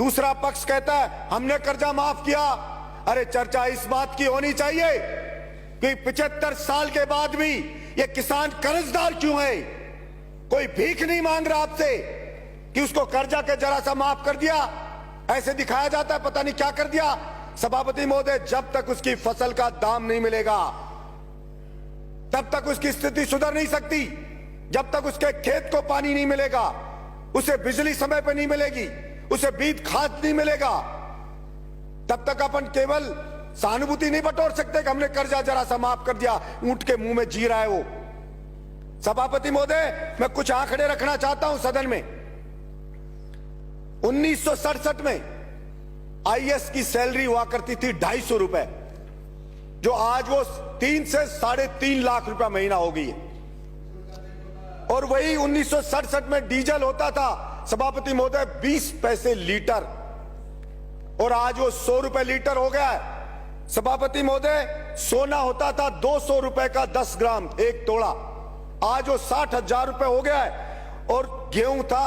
दूसरा पक्ष कहता है हमने कर्जा माफ किया। अरे चर्चा इस बात की होनी चाहिए कि 75 साल के बाद भी ये किसान कर्जदार क्यों है। कोई भीख नहीं मांग रहा आपसे कि उसको कर्जा के जरा सा माफ कर दिया, ऐसे दिखाया जाता है पता नहीं क्या कर दिया। सभापति महोदय, जब तक उसकी फसल का दाम नहीं मिलेगा तब तक उसकी स्थिति सुधर नहीं सकती। जब तक उसके खेत को पानी नहीं मिलेगा, उसे बिजली समय पर नहीं मिलेगी, उसे बीज खाद नहीं मिलेगा, तब तक अपन केवल सहानुभूति नहीं बटोर सकते कि हमने कर्जा जरा सा माफ कर दिया, ऊंट के मुंह में जी रहा है वो। सभापति महोदय, मैं कुछ आंकड़े रखना चाहता हूं सदन में। 1967 में आईएएस की सैलरी हुआ करती थी 250 रुपए, जो आज वो 3 से 3.5 लाख रुपया महीना हो गई है। और वही 1967 में डीजल होता था सभापति महोदय 20 पैसे लीटर, और आज वो 100 रुपए लीटर हो गया है। सभापति महोदय, सोना होता था 200 रुपए का 10 ग्राम 1 तोला, आज वो 60,000 रुपए हो गया है। और गेहूं था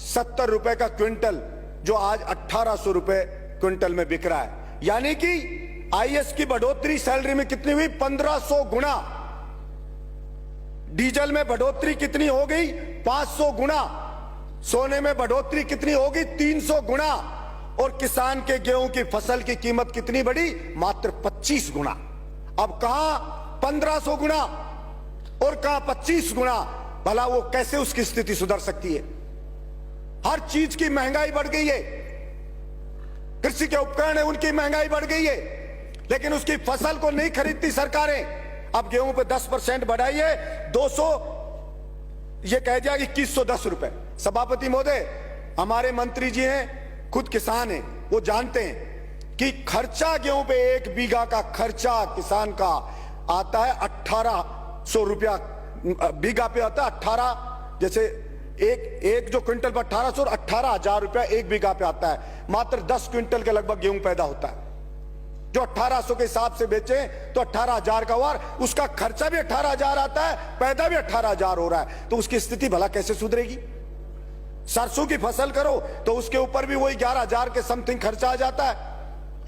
70 रुपए का क्विंटल, जो आज 1800 रुपए क्विंटल में बिक रहा है। यानी कि आईएएस की बढ़ोतरी सैलरी में कितनी हुई? 1500 गुना। डीजल में बढ़ोतरी कितनी हो गई? 500 गुना। सोने में बढ़ोतरी कितनी होगी? 300 गुना। और किसान के गेहूं की फसल की कीमत कितनी बढ़ी? मात्र 25 गुना। अब कहां 1500 गुना और कहां 25 गुना? भला वो कैसे उसकी स्थिति सुधर सकती है? हर चीज की महंगाई बढ़ गई है, कृषि के उपकरण है उनकी महंगाई बढ़ गई है, लेकिन उसकी फसल को नहीं खरीदती सरकारें। अब गेहूं पे 10% बढ़ाइए, 200 ये कह दिया कि 2110 रुपए। सभापति महोदय, हमारे मंत्री जी हैं, खुद किसान हैं, वो जानते हैं कि खर्चा गेहूं पे 1 बीघा का खर्चा किसान का आता है 1800 रुपया बीघा पे आता है। 18 जैसे एक जो क्विंटल पर 1800 और 18,000 रुपया 1 बीघा पे आता है। मात्र 10 क्विंटल के लगभग गेहूं पैदा होता है। जो 1800 के हिसाब से बेचे तो 18,000 का हुआ, उसका खर्चा भी 18,000 आता है, पैदा भी 18,000 हो रहा है, तो उसकी स्थिति भला कैसे सुधरेगी? सरसों की फसल करो तो उसके ऊपर भी वही 11,000 के समथिंग खर्चा आ जाता है,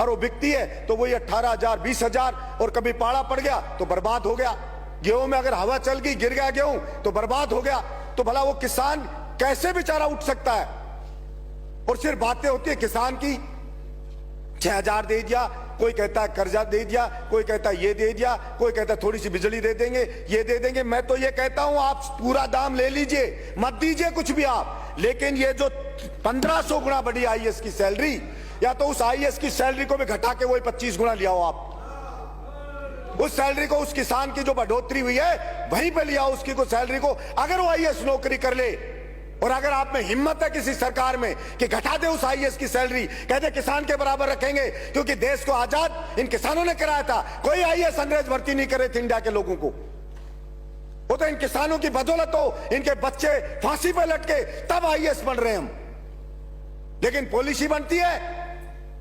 और वो बिकती है तो वही 18,000 20,000, और कभी पाड़ा पड़ गया तो बर्बाद हो गया। गेहूं में अगर हवा चल गई, गिर गया गेहूं तो बर्बाद हो गया। तो भला वो किसान कैसे बेचारा उठ सकता है? और सिर्फ बातें होती है किसान की, 6,000 दे दिया, कोई कहता है कर्जा दे दिया, कोई कहता है ये दे दिया, कोई कहता है थोड़ी सी बिजली दे देंगे, ये दे देंगे। मैं तो ये कहता हूं आप पूरा दाम ले लीजिए, मत दीजिए कुछ भी आप, लेकिन ये जो 1500 गुना बढ़ी आईएएस की सैलरी, या तो उस आईएएस की सैलरी को भी घटा के वही 25 गुना लिया हो आप। उस सैलरी को, उस किसान की जो बढ़ोतरी हुई है वहीं पे लिया उसकी को सैलरी को। अगर वो आईएएस नौकरी कर ले, और अगर आप में हिम्मत है किसी सरकार में कि घटा दे उस आईएएस की सैलरी, कहते किसान के बराबर रखेंगे, क्योंकि देश को आजाद इन किसानों ने कराया था। कोई आईएएस अंग्रेज भर्ती नहीं करे थे इंडिया के लोगों को, वो तो इन किसानों की बदौलत हो, इनके बच्चे फांसी पे लटके तब आईएएस बन रहे हम। लेकिन पॉलिसी बनती है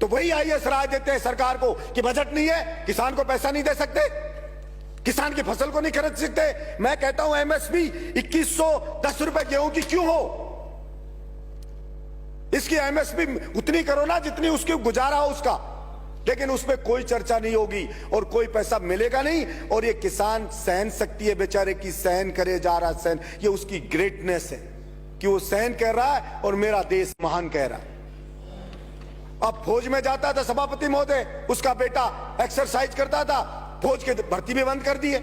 तो वही आईएएस राय देते हैं सरकार को कि बजट नहीं है, किसान को पैसा नहीं दे सकते, किसान की फसल को नहीं खरीद सकते। मैं कहता हूं एमएसपी 2110 रुपए गेहूं की क्यों हो? इसकी एमएसपी उतनी करो ना जितनी उसकी गुजारा हो उसका, लेकिन उसमें कोई चर्चा नहीं होगी और कोई पैसा मिलेगा नहीं। और ये किसान सहन शक्ति है बेचारे की, सहन करे जा रहा सहन, ये उसकी ग्रेटनेस है कि वो सहन कर रहा है और मेरा देश महान कह रहा है। अब फौज में जाता था सभापति महोदय, उसका बेटा एक्सरसाइज करता था, फौज की भर्ती भी बंद कर दी है।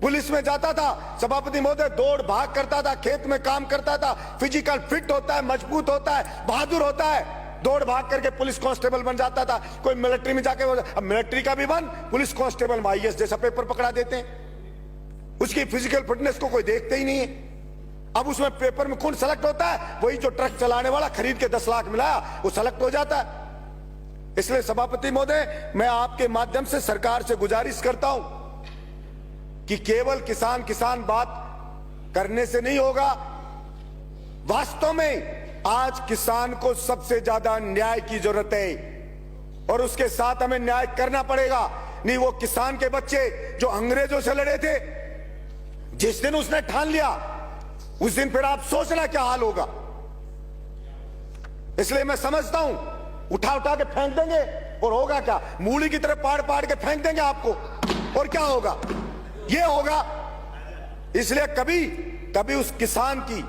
पुलिस में जाता था सभापति महोदय, दौड़ भाग करता था, खेत में काम करता था, फिजिकल फिट होता है, मजबूत होता है, बहादुर होता है, दौड़ भाग करके पुलिस कांस्टेबल बन जाता था। कोई मिलिट्री में जाके, अब मिलिट्री का भी बन, पुलिस कांस्टेबल में आईएएस जैसा पेपर पकड़ा देते हैं। उसकी फिजिकल फिटनेस को कोई देखते ही नहीं है। अब उसमें पेपर में कौन सेलेक्ट होता है? वही जो ट्रक चलाने वाला खरीद के 10 लाख मिलाया वो सेलेक्ट हो जाता है। इसलिए सभापति महोदय, मैं आपके माध्यम से सरकार से गुजारिश करता हूं कि केवल किसान किसान बात करने से नहीं होगा। वास्तव में आज किसान को सबसे ज्यादा न्याय की जरूरत है, और उसके साथ हमें न्याय करना पड़ेगा। नहीं, वो किसान के बच्चे जो अंग्रेजों से लड़े थे, जिस दिन उसने ठान लिया उस दिन फिर आप सोचना क्या हाल होगा। इसलिए मैं समझता हूं उठा उठा के फेंक देंगे और होगा क्या, मूली की तरह पाड़ पाड़ के फेंक देंगे आपको, और क्या होगा, ये होगा। इसलिए कभी कभी उस किसान की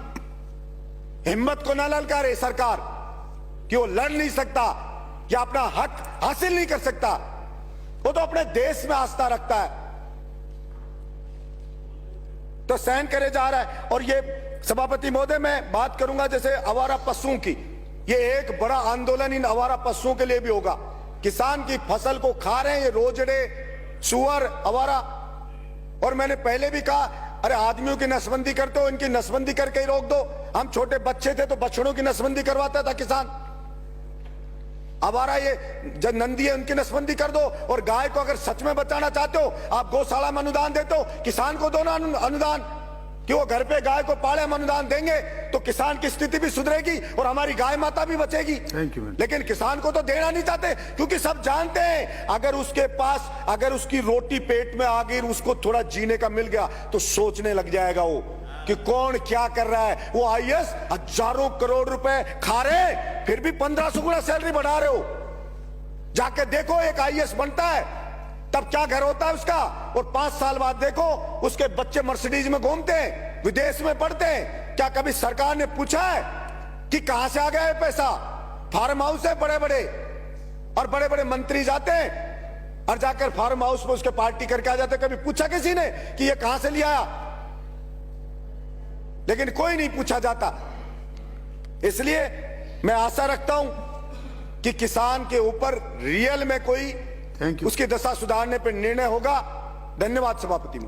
हिम्मत को न ललकारे सरकार कि वो लड़ नहीं सकता या अपना हक हासिल नहीं कर सकता। वो तो अपने देश में आस्था रखता है, तो सहन करे जा रहा है। और ये सभापति महोदय, मैं बात करूंगा जैसे आवारा पशुओं की, ये एक बड़ा आंदोलन इन आवारा पशुओं के लिए भी होगा। किसान की फसल को खा रहे हैं ये रोजड़े, सुअर, आवारा। और मैंने पहले भी कहा, अरे आदमियों की नसबंदी करते हो, इनकी नसबंदी करके ही रोक दो। हम छोटे बच्चे थे तो बछड़ों की नसबंदी करवाता था किसान। आवारा ये जो नंदी है उनकी नसबंदी कर दो। और गाय को अगर सच में बचाना चाहते हो, आप गौशाला में अनुदान देते हो, किसान को दो ना अनुदान, कि वो घर पे गाय को पाले। हम अनुदान देंगे तो किसान की स्थिति भी सुधरेगी और हमारी गाय माता भी बचेगी। लेकिन किसान को तो देना नहीं चाहते, क्योंकि सब जानते हैं अगर उसके पास, अगर उसकी रोटी पेट में आ गई, उसको थोड़ा जीने का मिल गया तो सोचने लग जाएगा वो कि कौन क्या कर रहा है। वो आईएएस हजारों करोड़ रुपए खा रहे, फिर भी 1500 गुना सैलरी बढ़ा रहे हो। जाके देखो एक आईएएस बनता है तब क्या घर होता है उसका, और 5 साल बाद देखो उसके बच्चे मर्सिडीज में घूमते हैं, विदेश में पढ़ते हैं। क्या कभी सरकार ने पूछा है कि कहां से आ गया है पैसा? फार्म हाउस है बड़े बड़े, और बड़े बड़े मंत्री जाते हैं और जाकर फार्म हाउस में उसके पार्टी करके आ जाते। कभी पूछा किसी ने कि ये कहां से लिया आया? लेकिन कोई नहीं पूछा जाता। इसलिए मैं आशा रखता हूं कि किसान के ऊपर रियल में कोई उसकी दशा सुधारने पर निर्णय होगा। धन्यवाद सभापति।